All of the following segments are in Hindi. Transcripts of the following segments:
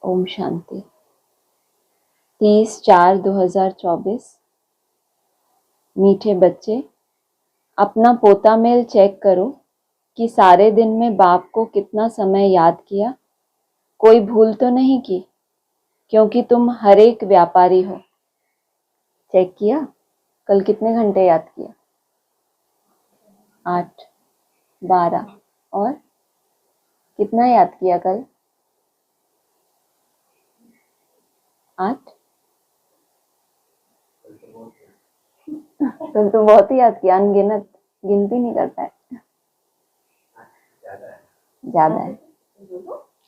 ओम शांति। 30/4/2024। मीठे बच्चे, अपना पोता मेल चेक करो कि सारे दिन में बाप को कितना समय याद किया, कोई भूल तो नहीं की, क्योंकि तुम हर एक व्यापारी हो। चेक किया? कल कितने घंटे याद किया? 8, 12। और कितना याद किया कल? 8। कल तो बहुत ही याद किया, अनगिनत, गिनती नहीं कर पाए। ज्यादा है।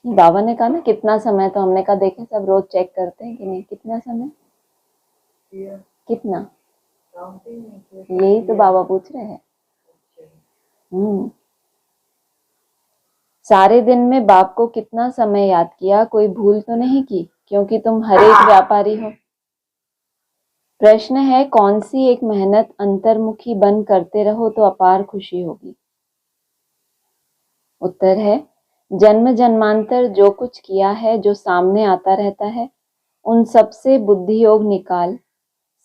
बाबा ने कहा ना कितना समय, तो हमने कहा देखें सब रोज चेक करते हैं कि नहीं, कितना समय, कितना, यही तो बाबा पूछ रहे हैं। सारे दिन में बाप को कितना समय याद किया, कोई भूल तो नहीं की, क्योंकि तुम हर एक व्यापारी हो। प्रश्न है, कौन सी एक मेहनत अंतर्मुखी बन करते रहो तो अपार खुशी होगी। उत्तर है, जन्म जन्मांतर जो कुछ किया है, जो सामने आता रहता है, उन सबसे बुद्धि योग निकाल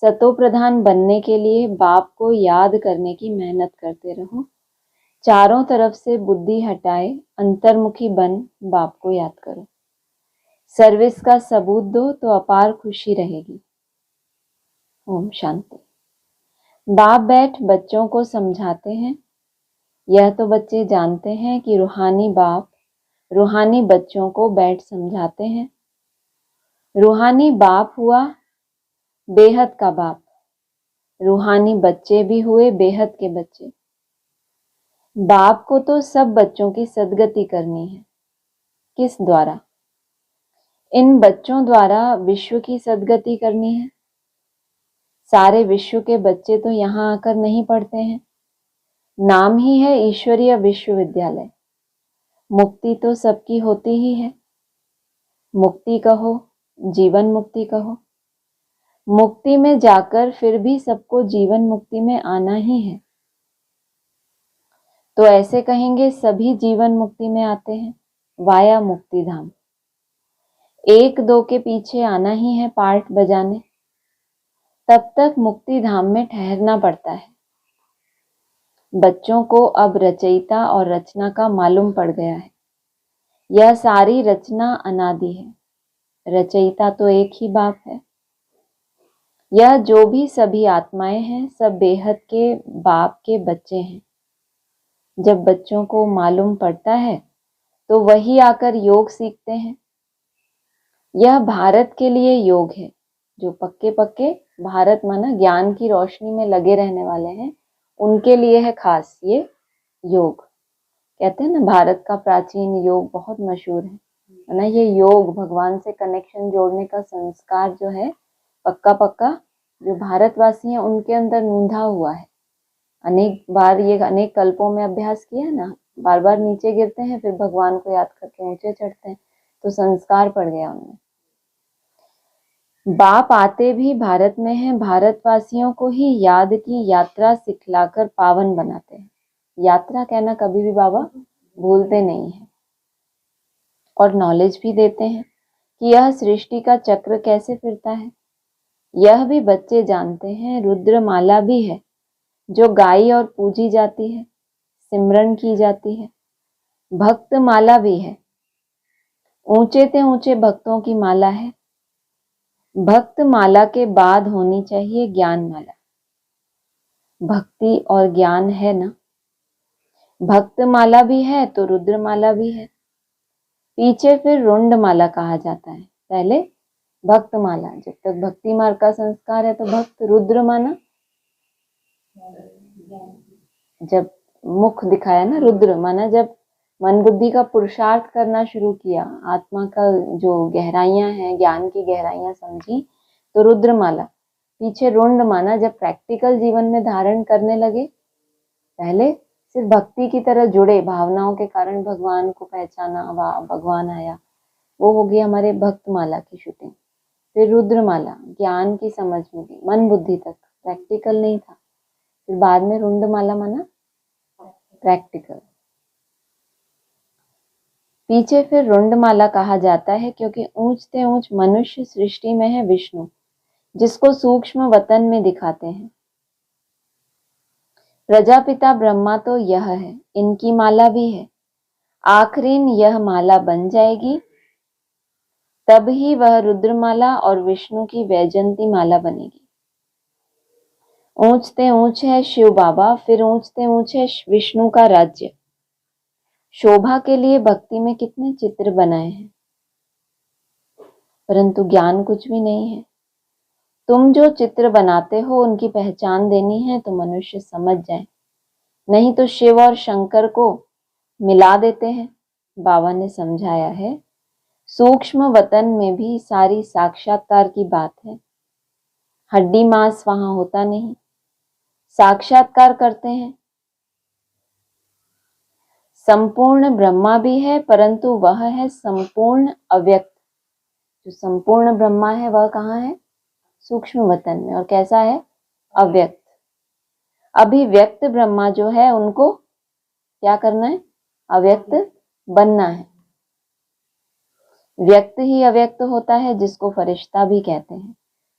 सतो प्रधान बनने के लिए बाप को याद करने की मेहनत करते रहो। चारों तरफ से बुद्धि हटाए अंतर्मुखी बन बाप को याद करो। सर्विस का सबूत दो तो अपार खुशी रहेगी। ओम शांति। बाप बैठ बच्चों को समझाते हैं। यह तो बच्चे जानते हैं कि रूहानी बाप रूहानी बच्चों को बैठ समझाते हैं। रूहानी बाप हुआ बेहद का बाप, रूहानी बच्चे भी हुए बेहद के बच्चे। बाप को तो सब बच्चों की सद्गति करनी है। किस द्वारा? इन बच्चों द्वारा विश्व की सद्गति करनी है। सारे विश्व के बच्चे तो यहाँ आकर नहीं पढ़ते हैं, नाम ही है ईश्वरीय विश्वविद्यालय। मुक्ति तो सबकी होती ही है। मुक्ति कहो, जीवन मुक्ति कहो। मुक्ति में जाकर फिर भी सबको जीवन मुक्ति में आना ही है। तो ऐसे कहेंगे सभी जीवन मुक्ति में आते हैं वाया मुक्ति धाम। एक दो के पीछे आना ही है पार्ट बजाने, तब तक मुक्ति धाम में ठहरना पड़ता है। बच्चों को अब रचयिता और रचना का मालूम पड़ गया है। यह सारी रचना अनादि है, रचयिता तो एक ही बाप है। यह जो भी सभी आत्माएं हैं, सब बेहद के बाप के बच्चे हैं। जब बच्चों को मालूम पड़ता है तो वही आकर योग सीखते हैं। यह भारत के लिए योग है। जो पक्के पक्के भारत माना ज्ञान की रोशनी में लगे रहने वाले हैं, उनके लिए है खास ये योग। कहते हैं ना भारत का प्राचीन योग बहुत मशहूर है ना। ये योग भगवान से कनेक्शन जोड़ने का संस्कार जो है पक्का पक्का, जो भारतवासी हैं उनके अंदर नूंधा हुआ है। अनेक बार ये अनेक कल्पों में अभ्यास किया ना, बार बार नीचे गिरते हैं, फिर भगवान को याद करके ऊंचे चढ़ते हैं, तो संस्कार पड़ गया उनमें। बाप आते भी भारत में हैं, भारतवासियों को ही याद की यात्रा सिखलाकर पावन बनाते हैं। यात्रा कहना कभी भी बाबा भूलते नहीं है। और नॉलेज भी देते हैं कि यह सृष्टि का चक्र कैसे फिरता है। यह भी बच्चे जानते हैं। रुद्रमाला भी है जो गाई और पूजी जाती है, सिमरन की जाती है। भक्त माला भी है, ऊंचे ते ऊंचे भक्तों की माला है। भक्त माला के बाद होनी चाहिए ज्ञान माला। भक्ति और ज्ञान है ना। भक्त माला भी है तो रुद्र माला भी है, पीछे फिर रुंड माला कहा जाता है। पहले भक्त माला, जब तक भक्ति मार्ग का संस्कार है तो भक्त। रुद्र माना जब मुख दिखाया ना, रुद्र माना जब मन बुद्धि का पुरुषार्थ करना शुरू किया, आत्मा का जो गहराइयां हैं, ज्ञान की गहराइयां समझी, तो रुद्र माला। पीछे रुंड माना जब प्रैक्टिकल जीवन में धारण करने लगे। पहले सिर्फ भक्ति की तरह जुड़े, भावनाओं के कारण भगवान को पहचाना, भगवान आया, वो हो गई हमारे भक्त माला की शूटिंग। फिर रुद्र माला, ज्ञान की समझ मिली, मन बुद्धि तक, प्रैक्टिकल नहीं था। फिर बाद में रुंड माला माना प्रैक्टिकल। पीछे फिर रुंडमाला कहा जाता है क्योंकि ऊंचते ऊंच मनुष्य सृष्टि में है विष्णु, जिसको सूक्ष्म वतन में दिखाते हैं। प्रजापिता ब्रह्मा तो यह है, इनकी माला भी है। आखिरीन यह माला बन जाएगी, तब ही वह रुद्रमाला और विष्णु की वैजंती माला बनेगी। ऊंचते ऊंच है शिव बाबा, फिर ऊंचते ऊंच है विष्णु का राज्य। शोभा के लिए भक्ति में कितने चित्र बनाए हैं, परंतु ज्ञान कुछ भी नहीं है। तुम जो चित्र बनाते हो उनकी पहचान देनी है तो मनुष्य समझ जाए, नहीं तो शिव और शंकर को मिला देते हैं। बाबा ने समझाया है, सूक्ष्म वतन में भी सारी साक्षात्कार की बात है। हड्डी मांस वहां होता नहीं, साक्षात्कार करते हैं। संपूर्ण ब्रह्मा भी है, परंतु वह है संपूर्ण अव्यक्त। जो संपूर्ण ब्रह्मा है वह कहाँ है? सूक्ष्म वतन में। और कैसा है? अव्यक्त। अभिव्यक्त ब्रह्मा जो है उनको क्या करना है? अव्यक्त बनना है। व्यक्त ही अव्यक्त होता है, जिसको फरिश्ता भी कहते हैं।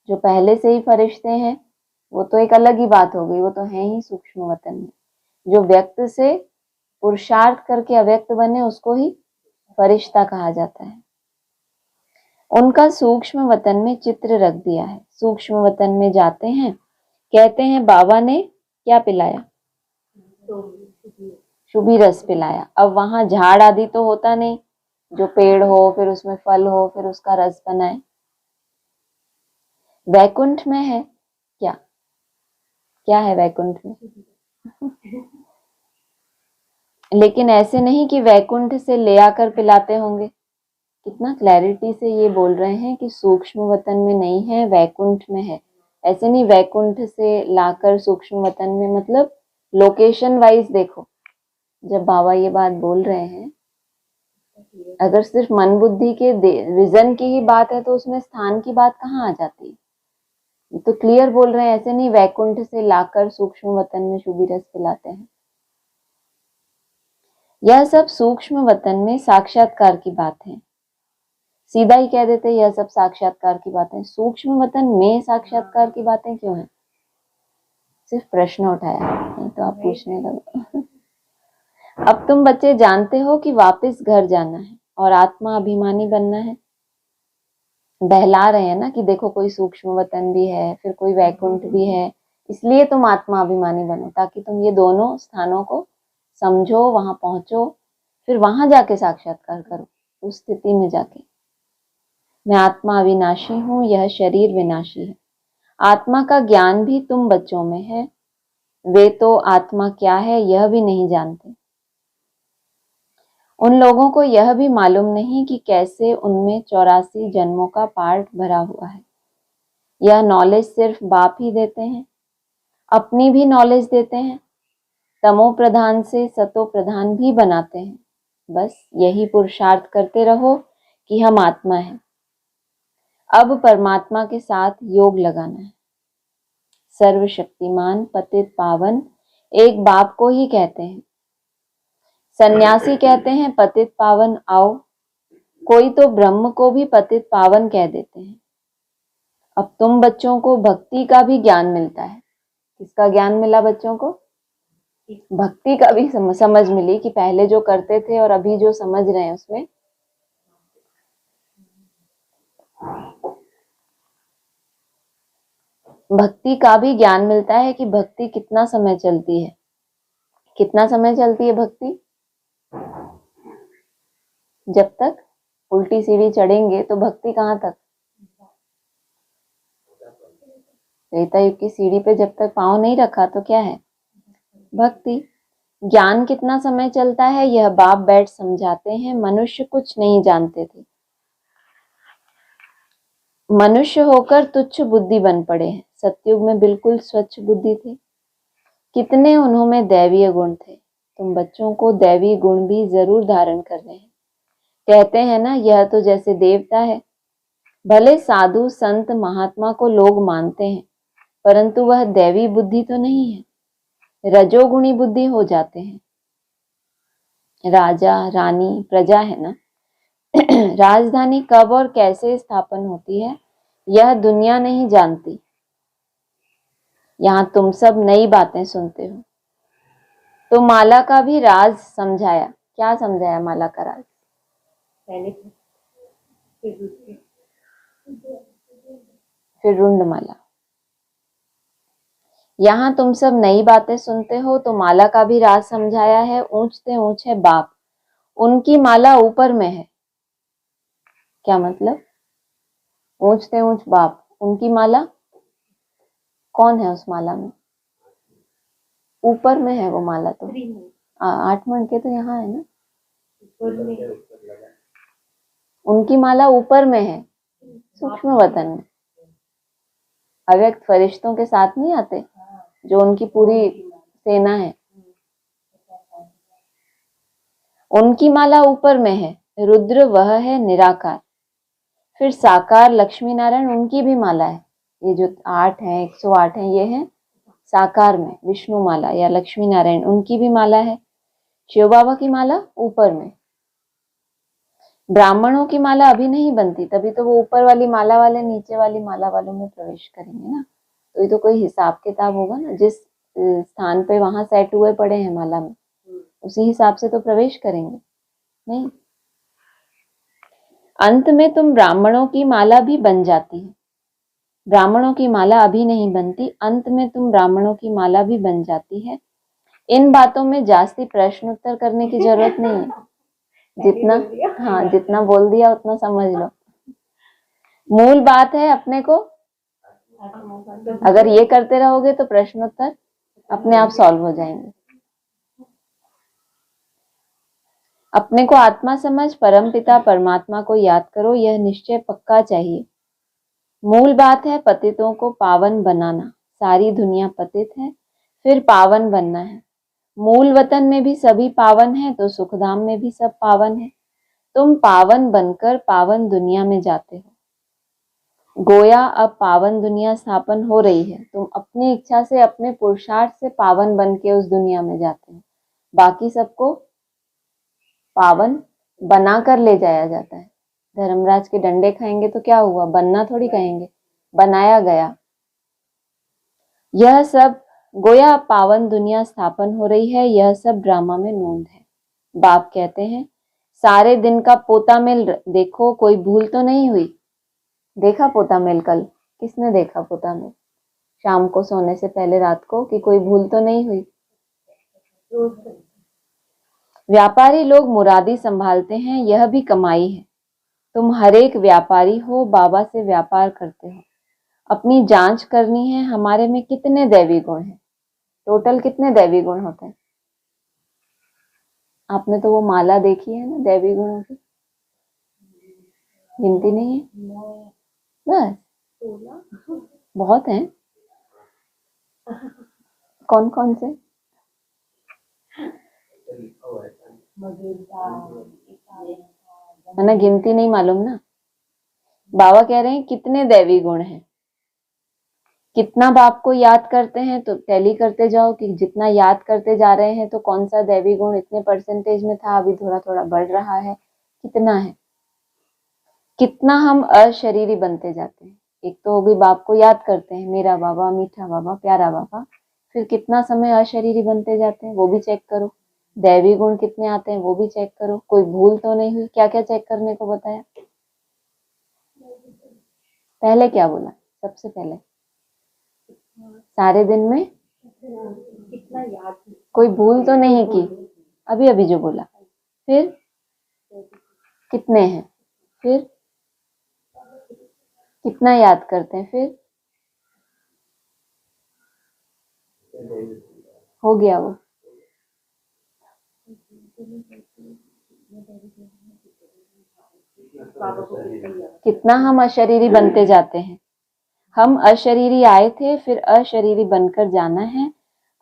जो पहले से ही फरिश्ते हैं वो तो एक अलग ही बात हो गई, वो तो है ही सूक्ष्म वतन में। जो व्यक्त से पुरुषार्थ करके अव्यक्त बने उसको ही फरिश्ता कहा जाता है। उनका सूक्ष्म वतन में चित्र रख दिया है। सूक्ष्म वतन में जाते हैं, कहते हैं बाबा ने क्या पिलाया? शुभी रस पिलाया। अब वहां झाड़ आदि तो होता नहीं, जो पेड़ हो फिर उसमें फल हो फिर उसका रस बनाए। वैकुंठ में है क्या? क्या है वैकुंठ में? लेकिन ऐसे नहीं कि वैकुंठ से ले आकर पिलाते होंगे। कितना क्लैरिटी से ये बोल रहे हैं कि सूक्ष्म वतन में नहीं है, वैकुंठ में है। ऐसे नहीं वैकुंठ से लाकर सूक्ष्म वतन में, मतलब लोकेशन वाइज देखो। जब बाबा ये बात बोल रहे हैं, अगर सिर्फ मन बुद्धि के रीजन की ही बात है तो उसमें स्थान की बात कहाँ आ जाती है? तो क्लियर बोल रहे हैं, ऐसे नहीं वैकुंठ से लाकर सूक्ष्म वतन में शुभी रस पिलाते हैं। यह सब सूक्ष्म वतन में साक्षात्कार की बात है। सीधा ही कह देते यह सब साक्षात्कार की बातें। सूक्ष्म वतन में साक्षात्कार की बातें क्यों हैं? सिर्फ प्रश्न उठाया, नहीं तो आप पूछने लगो। अब तुम बच्चे जानते हो कि वापस घर जाना है और आत्मा अभिमानी बनना है। बहला रहे हैं ना कि देखो कोई सूक्ष्म वतन भी है, फिर कोई वैकुंठ भी है, इसलिए तुम आत्मा अभिमानी बनो, ताकि तुम ये दोनों स्थानों को समझो, वहां पहुंचो, फिर वहां जाके साक्षात्कार करो। उस स्थिति में जाके मैं आत्मा अविनाशी हूं, यह शरीर विनाशी है। आत्मा का ज्ञान भी तुम बच्चों में है। वे तो आत्मा क्या है यह भी नहीं जानते। उन लोगों को यह भी मालूम नहीं कि कैसे उनमें 84 जन्मों का पार्ट भरा हुआ है। यह नॉलेज सिर्फ बाप ही देते हैं, अपनी भी नॉलेज देते हैं, तमो प्रधान से सतो प्रधान भी बनाते हैं। बस यही पुरुषार्थ करते रहो कि हम आत्मा हैं। अब परमात्मा के साथ योग लगाना है। सर्वशक्तिमान पतित पावन एक बाप को ही कहते हैं। सन्यासी कहते हैं पतित पावन आओ, कोई तो ब्रह्म को भी पतित पावन कह देते हैं। अब तुम बच्चों को भक्ति का भी ज्ञान मिलता है। किसका ज्ञान मिला बच्चों को? भक्ति का भी समझ मिली कि पहले जो करते थे और अभी जो समझ रहे हैं उसमें भक्ति का भी ज्ञान मिलता है कि भक्ति कितना समय चलती है। कितना समय चलती है भक्ति? जब तक उल्टी सीढ़ी चढ़ेंगे तो भक्ति कहाँ तक? त्रेता युग की सीढ़ी पे जब तक पांव नहीं रखा तो क्या है? भक्ति। ज्ञान कितना समय चलता है यह बाप बैठ समझाते हैं। मनुष्य कुछ नहीं जानते थे, मनुष्य होकर तुच्छ बुद्धि बन पड़े हैं। सतयुग में बिल्कुल स्वच्छ बुद्धि थे। कितने उन्होंने दैवीय गुण थे। तुम बच्चों को दैवीय गुण भी जरूर धारण कर रहे हैं। कहते हैं ना यह तो जैसे देवता है। भले साधु संत महात्मा को लोग मानते हैं, परंतु वह दैवी बुद्धि तो नहीं है, रजोगुणी बुद्धि हो जाते हैं। राजा रानी प्रजा है ना। राजधानी कब और कैसे स्थापन होती है यह दुनिया नहीं जानती। यहाँ तुम सब नई बातें सुनते हो। तो माला का भी राज समझाया। क्या समझाया माला का राज? पहले फिर रुंडमाला। यहाँ तुम सब नई बातें सुनते हो तो माला का भी राज समझाया है। ऊंचते ऊंच है बाप, उनकी माला ऊपर में है। क्या मतलब? ऊंचते ऊंच बाप, उनकी माला कौन है? उस माला में ऊपर में है वो माला। तो 8 मन के तो यहाँ है ना। उनकी माला ऊपर में है, सूक्ष्म वतन में। अव्यक्त फरिश्तों के साथ नहीं आते, जो उनकी पूरी सेना है। उनकी माला ऊपर में है। रुद्र वह है निराकार। फिर साकार लक्ष्मी नारायण, उनकी भी माला है। ये जो 8 है, 108 है, ये है साकार में विष्णु माला या लक्ष्मी नारायण, उनकी भी माला है। शिव बाबा की माला ऊपर में। ब्राह्मणों की माला अभी नहीं बनती, तभी तो वो ऊपर वाली माला वाले नीचे वाली माला वालों में प्रवेश करेंगे ना। तो ये तो कोई हिसाब किताब होगा ना, जिस स्थान पे वहां सेट हुए पड़े हैं माला में, उसी हिसाब से तो प्रवेश करेंगे। नहीं, अंत में तुम ब्राह्मणों की माला भी बन जाती है। ब्राह्मणों की माला अभी नहीं बनती, अंत में तुम ब्राह्मणों की माला भी बन जाती है। इन बातों में जास्ती प्रश्न उत्तर करने की जरूरत नहीं है। जितना बोल दिया उतना समझ लो। मूल बात है अपने को, अगर ये करते रहोगे तो प्रश्नोत्तर अपने आप सॉल्व हो जाएंगे। अपने को आत्मा समझ परमपिता परमात्मा को याद करो, यह निश्चय पक्का चाहिए। मूल बात है पतितों को पावन बनाना। सारी दुनिया पतित है, फिर पावन बनना है। मूल वतन में भी सभी पावन है, तो सुखधाम में भी सब पावन है। तुम पावन बनकर पावन दुनिया में जाते हो। गोया अब पावन दुनिया स्थापन हो रही है। तुम अपनी इच्छा से, अपने पुरुषार्थ से पावन बन के उस दुनिया में जाते हो। बाकी सबको पावन बना कर ले जाया जाता है। धर्मराज के डंडे खाएंगे तो क्या हुआ? बनना थोड़ी कहेंगे, बनाया गया। यह सब गोया पावन दुनिया स्थापन हो रही है, यह सब ड्रामा में नोंद है। बाप कहते हैं सारे दिन का पोता मेल देखो, कोई भूल तो नहीं हुई। देखा पोता मेल कल? किसने देखा पोता मेल? शाम को सोने से पहले रात को, कि कोई भूल तो नहीं हुई? व्यापारी लोग मुरादी संभालते हैं, यह भी कमाई है। तुम हर एक व्यापारी हो, बाबा से व्यापार करते हो। अपनी जांच करनी है, हमारे में कितने दैवी गुण हैं। टोटल कितने दैवी गुण होते हैं? आपने तो वो माला देखी है ना दैवी गुणों की, गिनती नहीं है बस, बहुत हैं। कौन कौन से? है ना, गिनती नहीं मालूम ना। बाबा कह रहे हैं कितने दैवी गुण हैं। कितना बाप को याद करते हैं तो टैली करते जाओ कि जितना याद करते जा रहे हैं तो कौन सा दैवी गुण इतने परसेंटेज में था, अभी थोड़ा थोड़ा बढ़ रहा है, कितना है। कितना हम अशरीरी बनते जाते हैं। एक तो हो गई बाप को याद करते हैं, मेरा बाबा, मीठा बाबा, प्यारा बाबा। फिर कितना समय अशरीरी बनते जाते हैं वो भी चेक करो। दैवी गुण कितने आते हैं वो भी चेक करो। कोई भूल तो नहीं हुई। क्या क्या चेक करने को बताया? पहले क्या बोला? सबसे पहले सारे दिन में कितना याद, कोई भूल तो नहीं की, अभी अभी जो बोला। फिर कितने हैं, फिर कितना याद करते हैं, फिर हो गया वो। कितना हम अशरीरी बनते जाते हैं। हम अशरीरी आए थे, फिर अशरीरी बनकर जाना है।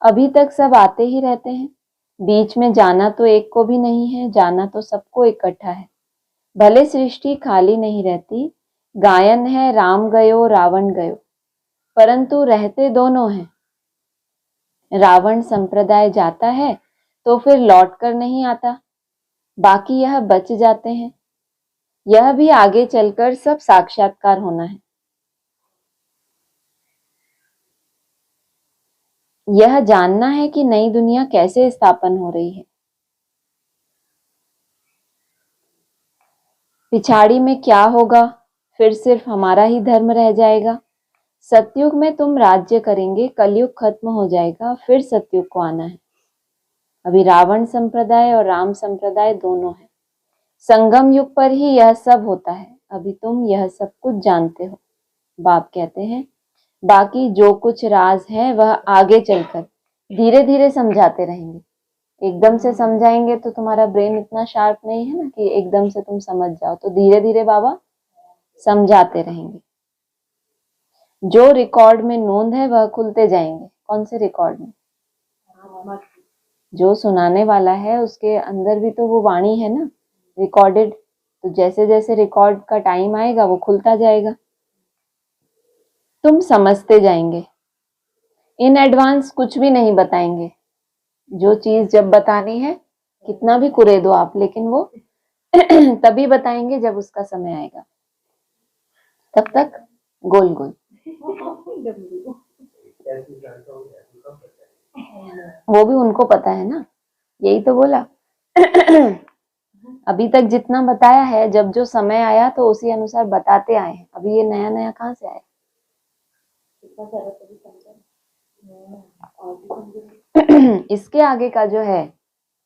अभी तक सब आते ही रहते हैं। बीच में जाना तो एक को भी नहीं है, जाना तो सबको इकट्ठा है। भले सृष्टि खाली नहीं रहती, गायन है राम गयो रावण गयो, परंतु रहते दोनों हैं। रावण संप्रदाय जाता है तो फिर लौट कर नहीं आता। बाकी यह बच जाते हैं। यह भी आगे चलकर सब साक्षात्कार होना है। यह जानना है कि नई दुनिया कैसे स्थापन हो रही है, पिछाड़ी में क्या होगा, फिर सिर्फ हमारा ही धर्म रह जाएगा। सतयुग में तुम राज्य करेंगे, कलयुग खत्म हो जाएगा, फिर सतयुग को आना है। अभी रावण संप्रदाय और राम संप्रदाय दोनों है। संगम युग पर ही यह सब होता है। अभी तुम यह सब कुछ जानते हो। बाप कहते हैं बाकी जो कुछ राज है वह आगे चलकर धीरे धीरे समझाते रहेंगे। एकदम से समझाएंगे तो तुम्हारा ब्रेन इतना शार्प नहीं है ना कि एकदम से तुम समझ जाओ, तो धीरे धीरे बाबा समझाते रहेंगे। जो रिकॉर्ड में नोंद है वह खुलते जाएंगे। कौन से रिकॉर्ड में? जो सुनाने वाला है उसके अंदर भी तो वो वाणी है ना, रिकॉर्डेड। तो जैसे जैसे रिकॉर्ड का टाइम आएगा वो खुलता जाएगा, तुम समझते जाएंगे। इन एडवांस कुछ भी नहीं बताएंगे। जो चीज जब बतानी है कितना भी कुरे दो आप, लेकिन वो तभी बताएंगे जब उसका समय आएगा। तब तक गोल गोल। वो भी उनको पता है ना, यही तो बोला। अभी तक जितना बताया है, जब जो समय आया तो उसी अनुसार बताते आए हैं। अभी ये नया नया कहाँ से आया? इसके आगे का जो है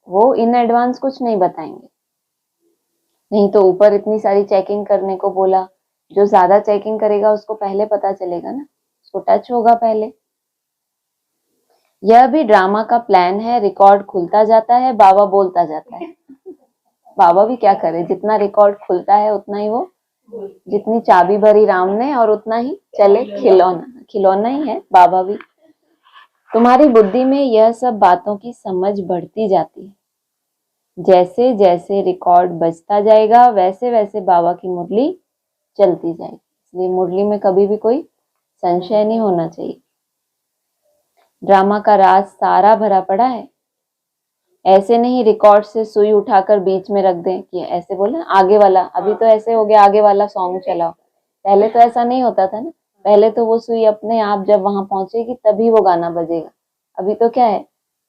वो इन एडवांस कुछ नहीं बताएंगे। नहीं तो ऊपर इतनी सारी चेकिंग करने को बोला, जो ज्यादा चेकिंग करेगा उसको पहले पता चलेगा ना, उसको टच होगा पहले। यह भी ड्रामा का प्लान है। रिकॉर्ड खुलता जाता है, बाबा बोलता जाता है। बाबा भी क्या करे, जितना रिकॉर्ड खुलता है उतना ही वो, जितनी चाबी भरी राम ने और उतना ही चले खिलौना। खिलौना ही है बाबा भी। तुम्हारी बुद्धि में यह सब बातों की समझ बढ़ती जाती है। जैसे जैसे रिकॉर्ड बजता जाएगा वैसे वैसे बाबा की मुरली चलती जाएगी। इसलिए मुरली में कभी भी कोई संशय नहीं होना चाहिए। ड्रामा का राज सारा भरा पड़ा है। ऐसे नहीं रिकॉर्ड से सुई उठाकर बीच में रख दें कि ऐसे बोले आगे वाला, अभी तो ऐसे हो गया आगे वाला सॉन्ग चलाओ। पहले तो ऐसा नहीं होता था ना, पहले तो वो सुई अपने आप जब वहां पहुंचेगी तभी वो गाना बजेगा। अभी तो क्या है,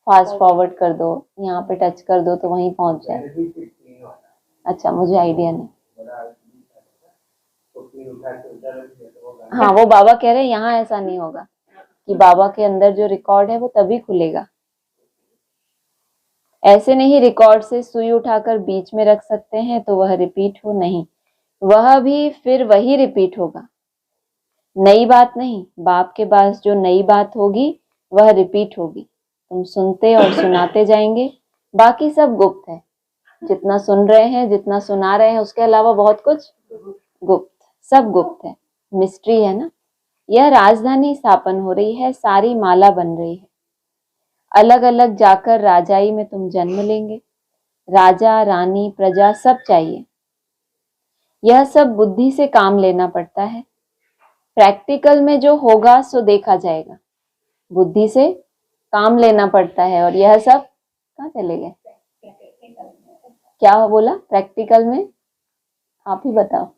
फास्ट फॉरवर्ड कर दो, यहाँ पे टच कर दो तो वहीं पहुंच जाए। अच्छा, मुझे आइडिया नहीं। हाँ, वो बाबा कह रहे हैं यहाँ ऐसा नहीं होगा कि बाबा के अंदर जो रिकॉर्ड है वो तभी खुलेगा। ऐसे नहीं रिकॉर्ड से सुई उठाकर बीच में रख सकते हैं तो वह रिपीट हो, नहीं, वह भी फिर वही रिपीट होगा। नई बात नहीं, बाप के पास जो नई बात होगी वह रिपीट होगी। तुम सुनते और सुनाते जाएंगे। बाकी सब गुप्त है। जितना सुन रहे हैं, जितना सुना रहे हैं, उसके अलावा बहुत कुछ गुप्त, सब गुप्त है, मिस्ट्री है ना। यह राजधानी स्थापन हो रही है, सारी माला बन रही है। अलग अलग जाकर राजाई में तुम जन्म लेंगे। राजा रानी प्रजा सब चाहिए। यह सब बुद्धि से काम लेना पड़ता है। प्रैक्टिकल में जो होगा सो देखा जाएगा। बुद्धि से काम लेना पड़ता है। और यह सब कहाँ चले गए? क्या बोला? प्रैक्टिकल में आप ही बताओ,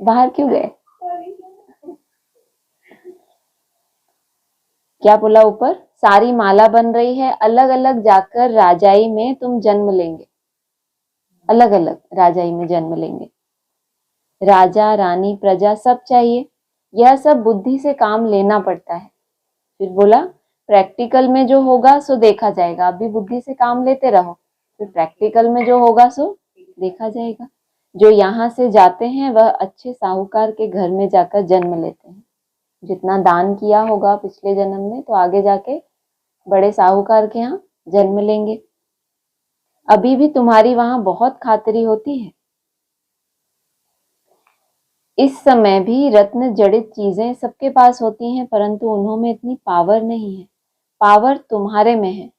बाहर क्यों गए? क्या बोला ऊपर? सारी माला बन रही है, अलग अलग जाकर राजाई में तुम जन्म लेंगे। अलग अलग राजाई में जन्म लेंगे। राजा रानी प्रजा सब चाहिए। यह सब बुद्धि से काम लेना पड़ता है। फिर बोला प्रैक्टिकल में जो होगा सो देखा जाएगा। अभी बुद्धि से काम लेते रहो, फिर प्रैक्टिकल में जो होगा सो देखा जाएगा। जो यहाँ से जाते हैं वह अच्छे साहूकार के घर में जाकर जन्म लेते हैं। जितना दान किया होगा पिछले जन्म में तो आगे जाके बड़े साहूकार के यहाँ जन्म लेंगे। अभी भी तुम्हारी वहां बहुत खातिरी होती है। इस समय भी रत्न जड़ित चीजें सबके पास होती हैं, परंतु उन्हों में इतनी पावर नहीं है। पावर तुम्हारे में है।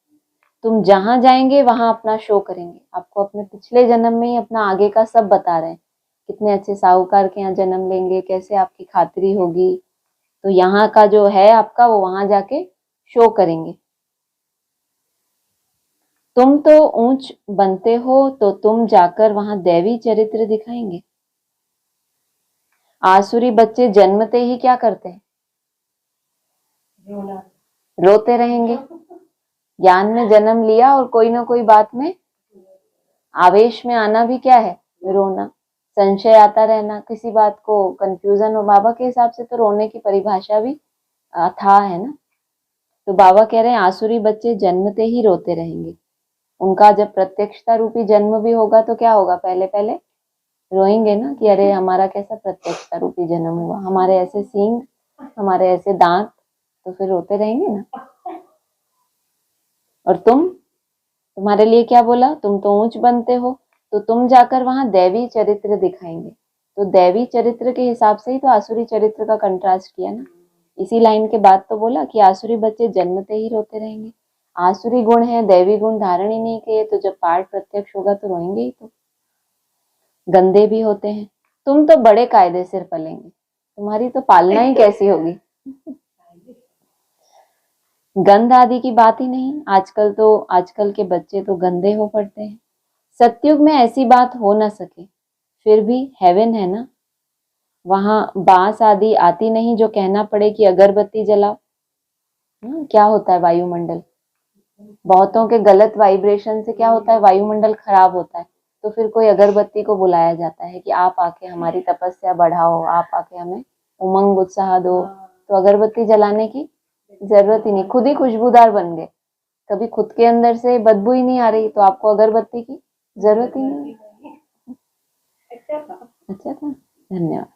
तुम जहां जाएंगे वहां अपना शो करेंगे। आपको अपने पिछले जन्म में ही अपना आगे का सब बता रहे हैं। कितने अच्छे साहूकार के यहाँ जन्म लेंगे, कैसे आपकी खातिरी होगी। तो यहाँ का जो है आपका वो वहां जाके शो करेंगे। तुम तो ऊंच बनते हो तो तुम जाकर वहां दैवी चरित्र दिखाएंगे। आसुरी बच्चे जन्मते ही क्या करते हैं? रोते रहेंगे। ज्ञान में जन्म लिया और कोई ना कोई बात में आवेश में आना भी क्या है? रोना। संशय आता रहना, किसी बात को कंफ्यूजन हो। बाबा के हिसाब से तो रोने की परिभाषा भी अथाह है ना। तो बाबा कह रहे हैं आसुरी बच्चे जन्मते ही रोते रहेंगे। उनका जब प्रत्यक्षता रूपी जन्म भी होगा तो क्या होगा? पहले पहले रोएंगे ना कि अरे हमारा कैसा प्रत्यक्षता रूपी जन्म हुआ, हमारे ऐसे सींग, हमारे ऐसे दांत। तो फिर रोते रहेंगे ना। और तुम्हारे लिए क्या बोला? तुम तो ऊंच बनते हो तो तुम जाकर वहां दैवी चरित्र दिखाएंगे। तो दैवी चरित्र के हिसाब से ही तो आसुरी चरित्र का कंट्रास्ट किया ना। इसी लाइन के बाद तो बोला कि आसुरी बच्चे जन्मते ही रोते रहेंगे। आसुरी गुण है, दैवी गुण धारण ही नहीं किए, तो जब पाठ प्रत्यक्ष होगा तो रोएंगे ही। तो गंदे भी होते हैं। तुम तो बड़े कायदे से पलेंगे, तुम्हारी तो पालना ही कैसी होगी। गंध आदि की बात ही नहीं। आजकल के बच्चे तो गंदे हो पड़ते हैं। सतयुग में ऐसी बात हो ना सके, फिर भी हेवन है ना। वहां बांस आदि आती नहीं जो कहना पड़े कि अगरबत्ती जलाओ। क्या होता है? वायुमंडल, बहुतों के गलत वाइब्रेशन से क्या होता है? वायुमंडल खराब होता है। तो फिर कोई अगरबत्ती को बुलाया जाता है कि आप आके हमारी तपस्या बढ़ाओ, आप आके हमें उमंग उत्साह दो। तो अगरबत्ती जलाने की जरूरत ही नहीं, खुद ही खुशबूदार बन गए। कभी खुद के अंदर से बदबू ही नहीं आ रही तो आपको अगरबत्ती की जरूरत ही नहीं। अच्छा था, धन्यवाद।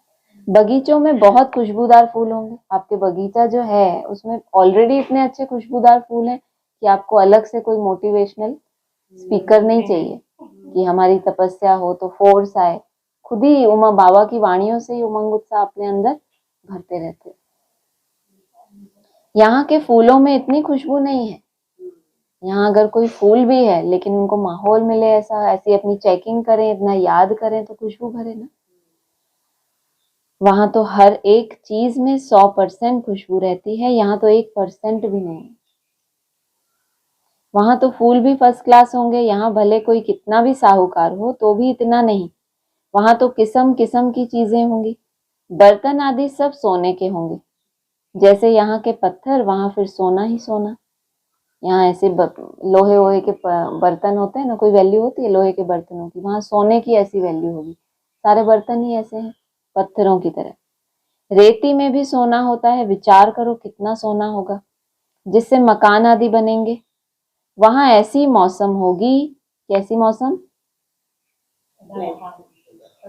बगीचों में बहुत खुशबूदार फूल होंगे। आपके बगीचा जो है उसमें ऑलरेडी इतने अच्छे खुशबूदार फूल हैं कि आपको अलग से कोई मोटिवेशनल स्पीकर नहीं चाहिए कि हमारी तपस्या हो तो फोर्स आए। खुद ही उमा बाबा की वाणियों से ही उमंग उत्साह अपने अंदर भरते रहते। यहाँ के फूलों में इतनी खुशबू नहीं है। यहाँ अगर कोई फूल भी है लेकिन उनको माहौल मिले ऐसा, ऐसी अपनी चेकिंग करें, इतना याद करें तो खुशबू भरे ना। वहां तो हर एक चीज में 100% खुशबू रहती है, यहाँ तो 1% भी नहीं। वहां तो फूल भी फर्स्ट क्लास होंगे, यहाँ भले कोई कितना भी साहूकार हो तो भी इतना नहीं। वहां तो किस्म किस्म की चीजें होंगी। बर्तन आदि सब सोने के होंगे। जैसे यहाँ के पत्थर, वहां फिर सोना ही सोना। यहाँ ऐसे लोहे वोहे के बर्तन होते हैं ना, कोई वैल्यू होती है लोहे के बर्तनों की, वहां सोने की ऐसी वैल्यू होगी। सारे बर्तन ही ऐसे हैं पत्थरों की तरह। रेती में भी सोना होता है। विचार करो कितना सोना होगा जिससे मकान आदि बनेंगे। वहां ऐसी मौसम होगी। कैसी मौसम?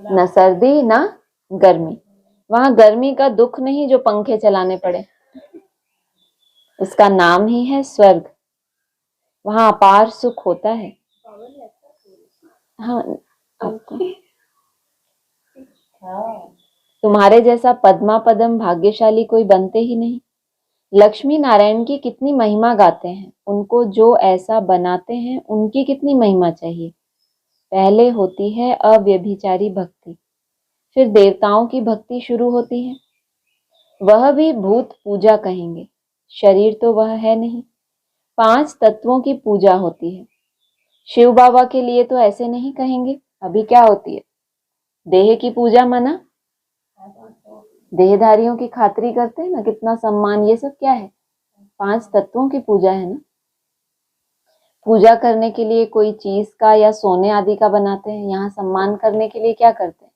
न सर्दी न गर्मी। वहां गर्मी का दुख नहीं जो पंखे चलाने पड़े। उसका नाम ही है स्वर्ग। वहां अपार सुख होता है। हाँ, आपको तुम्हारे जैसा पद्मा पदम भाग्यशाली कोई बनते ही नहीं। लक्ष्मी नारायण की कितनी महिमा गाते हैं, उनको जो ऐसा बनाते हैं उनकी कितनी महिमा चाहिए। पहले होती है अव्यभिचारी भक्ति, फिर देवताओं की भक्ति शुरू होती है। वह भी भूत पूजा कहेंगे, शरीर तो वह है नहीं। 5 तत्वों की पूजा होती है। शिव बाबा के लिए तो ऐसे नहीं कहेंगे। अभी क्या होती है? देह की पूजा मना। देहधारियों की खातिरी करते हैं ना, कितना सम्मान। ये सब क्या है? 5 तत्वों की पूजा है ना। पूजा करने के लिए कोई चीज का या सोने आदि का बनाते हैं। यहाँ सम्मान करने के लिए क्या करते हैं?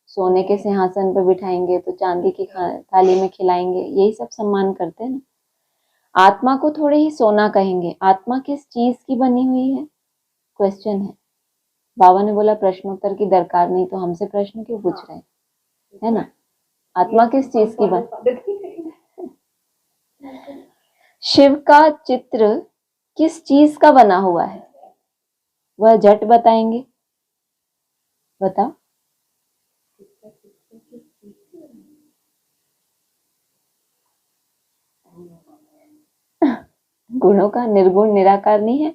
सोने के सिंहासन पर बिठाएंगे तो चांदी की थाली में खिलाएंगे, यही सब सम्मान करते हैं ना। आत्मा को थोड़े ही सोना कहेंगे। आत्मा किस चीज की बनी हुई है? क्वेश्चन है। बाबा ने बोला प्रश्नोत्तर की दरकार नहीं, तो हमसे प्रश्न क्यों पूछ रहे हैं, है ना। आत्मा किस चीज की बनी? शिव का चित्र किस चीज का बना हुआ है? वह झट बताएंगे। बताओ। गुणों का, निर्गुण निराकार नहीं है।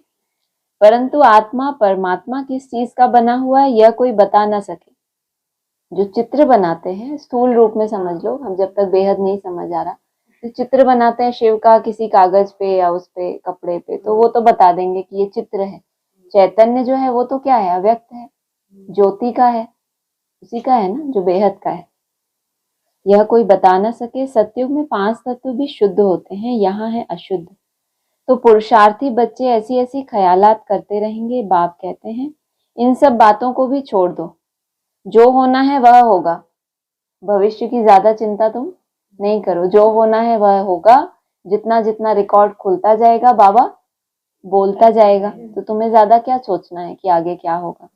परंतु आत्मा परमात्मा किस चीज का बना हुआ है यह कोई बता ना सके। जो चित्र बनाते हैं, स्थूल रूप में समझ लो, हम जब तक बेहद नहीं समझ आ रहा, तो चित्र बनाते हैं शिव का किसी कागज पे या उस पे कपड़े पे, तो वो तो बता देंगे कि ये चित्र है। चैतन्य जो है वो तो क्या है, अव्यक्त है, ज्योति का है, उसी का है ना, जो बेहद का है। यह कोई बता न सके। सतयुग में 5 तत्व भी शुद्ध होते हैं, यहाँ है अशुद्ध। तो पुरुषार्थी बच्चे ऐसी ऐसी ख्यालात करते रहेंगे। बाप कहते हैं इन सब बातों को भी छोड़ दो, जो होना है वह होगा। भविष्य की ज्यादा चिंता तुम नहीं करो, जो होना है वह होगा। जितना जितना रिकॉर्ड खुलता जाएगा बाबा बोलता जाएगा, तो तुम्हें ज्यादा क्या सोचना है कि आगे क्या होगा।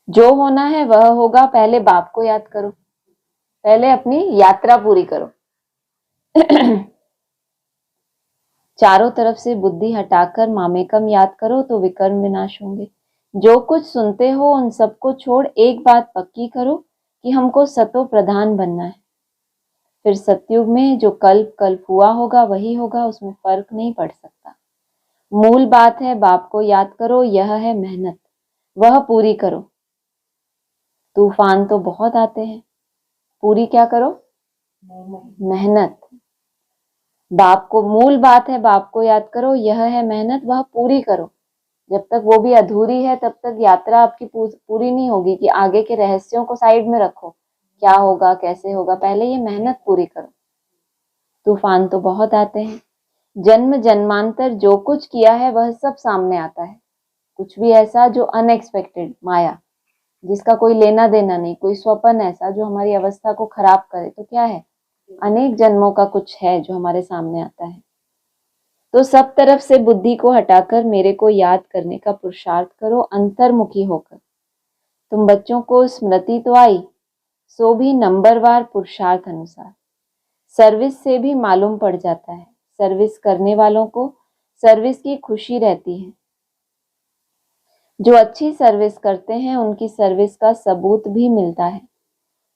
जो होना है वह होगा। पहले बाप को याद करो, पहले अपनी यात्रा पूरी करो। चारों तरफ से बुद्धि हटाकर मामेकम याद करो तो विकर्म विनाश होंगे। जो कुछ सुनते हो उन सबको छोड़ एक बात पक्की करो कि हमको सतो प्रधान बनना है। फिर सतयुग में जो कल्प कल्प हुआ होगा वही होगा, उसमें फर्क नहीं पड़ सकता। मूल बात है बाप को याद करो, यह है मेहनत, वह पूरी करो। तूफान तो बहुत आते हैं, पूरी क्या करो, मेहनत। बाप को, मूल बात है बाप को याद करो, यह है मेहनत, वह पूरी करो। जब तक वो भी अधूरी है तब तक यात्रा आपकी पूरी नहीं होगी कि आगे के रहस्यों को साइड में रखो, क्या होगा कैसे होगा, पहले ये मेहनत पूरी करो। तूफान तो बहुत आते हैं, जन्म जन्मांतर जो कुछ किया है वह सब सामने आता है। कुछ भी ऐसा जो अनएक्सपेक्टेड, माया जिसका कोई लेना देना नहीं, कोई स्वप्न ऐसा जो हमारी अवस्था को खराब करे, तो क्या है, अनेक जन्मों का कुछ है जो हमारे सामने आता है। तो सब तरफ से बुद्धि को हटाकर मेरे को याद करने का पुरुषार्थ करो, अंतर्मुखी होकर। तुम बच्चों को स्मृति तो आई, सो भी नंबरवार पुरुषार्थ अनुसार। सर्विस से भी मालूम पड़ जाता है, सर्विस करने वालों को सर्विस की खुशी रहती है। जो अच्छी सर्विस करते हैं उनकी सर्विस का सबूत भी मिलता है।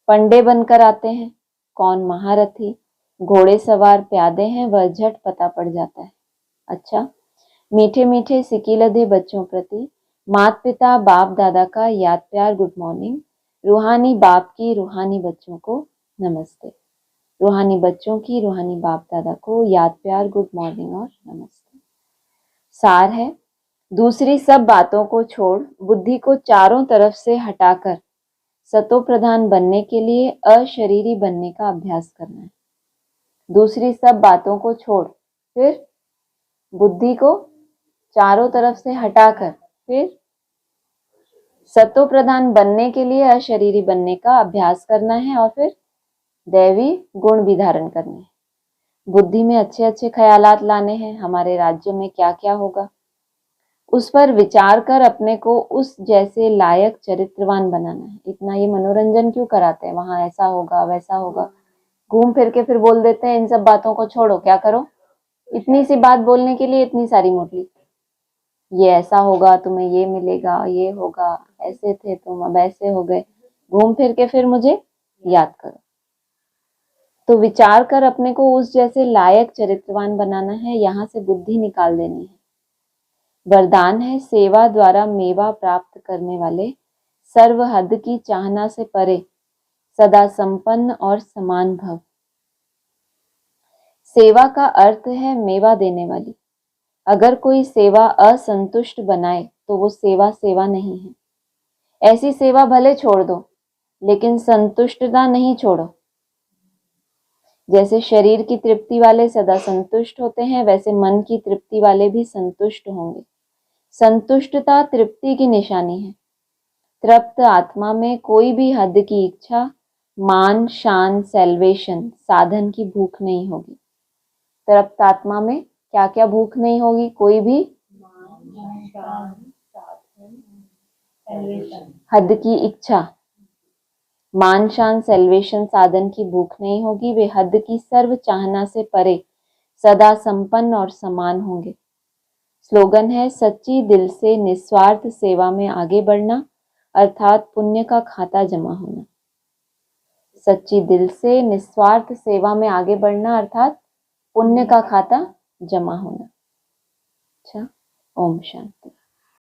पंडे बनकर आते हैं, कौन महारथी, घोड़े सवार प्यादे हैं, वह झट पता पड़ जाता है। अच्छा, मीठे मीठे सिकीलधे बच्चों प्रति माता पिता बाप दादा का याद प्यार गुड मॉर्निंग। रूहानी बाप की रूहानी बच्चों को नमस्ते। रूहानी बच्चों की रूहानी बाप दादा को याद प्यार गुड मॉर्निंग और नमस्ते। सार है, दूसरी सब बातों को छोड़ बुद्धि को चारों तरफ से हटाकर सतो प्रधान बनने के लिए अशरीरी बनने का अभ्यास करना है। दूसरी सब बातों को छोड़, फिर बुद्धि को चारों तरफ से हटाकर फिर सतो प्रधान बनने के लिए अशरीरी बनने का अभ्यास करना है और फिर दैवी गुण भी धारण करने हैं। बुद्धि में अच्छे अच्छे ख्यालात लाने हैं, हमारे राज्य में क्या क्या होगा उस पर विचार कर अपने को उस जैसे लायक चरित्रवान बनाना है। इतना ये मनोरंजन क्यों कराते हैं, वहां ऐसा होगा वैसा होगा, घूम फिर के फिर बोल देते हैं इन सब बातों को छोड़ो, क्या करो, इतनी सी बात बोलने के लिए इतनी सारी मोटली, ये ऐसा होगा, तुम्हें ये मिलेगा, ये होगा, ऐसे थे तुम अब ऐसे हो गए, घूम फिर के फिर मुझे याद करो। तो विचार कर अपने को उस जैसे लायक चरित्रवान बनाना है, यहाँ से बुद्धि निकाल देनी है। वरदान है, सेवा द्वारा मेवा प्राप्त करने वाले सर्व हद की चाहना से परे सदा संपन्न और समान भव। सेवा का अर्थ है मेवा देने वाली। अगर कोई सेवा असंतुष्ट बनाए तो वो सेवा सेवा नहीं है। ऐसी सेवा भले छोड़ दो लेकिन संतुष्टता नहीं छोड़ो। जैसे शरीर की तृप्ति वाले सदा संतुष्ट होते हैं, वैसे मन की तृप्ति वाले भी संतुष्ट होंगे। संतुष्टता तृप्ति की निशानी है। तृप्त आत्मा में कोई भी हद की इच्छा, मान शान सेल्वेशन साधन की भूख नहीं होगी। तृप्त आत्मा में क्या क्या भूख नहीं होगी, कोई भी हद की इच्छा, मान शान सेल्वेशन साधन की भूख नहीं होगी। वे हद की सर्व चाहना से परे सदा संपन्न और समान होंगे। स्लोगन है, सच्ची दिल से निस्वार्थ सेवा में आगे बढ़ना अर्थात पुण्य का खाता जमा होना। सच्ची दिल से निस्वार्थ सेवा में आगे बढ़ना अर्थात पुण्य का खाता जमा होना। अच्छा, ओम शांति।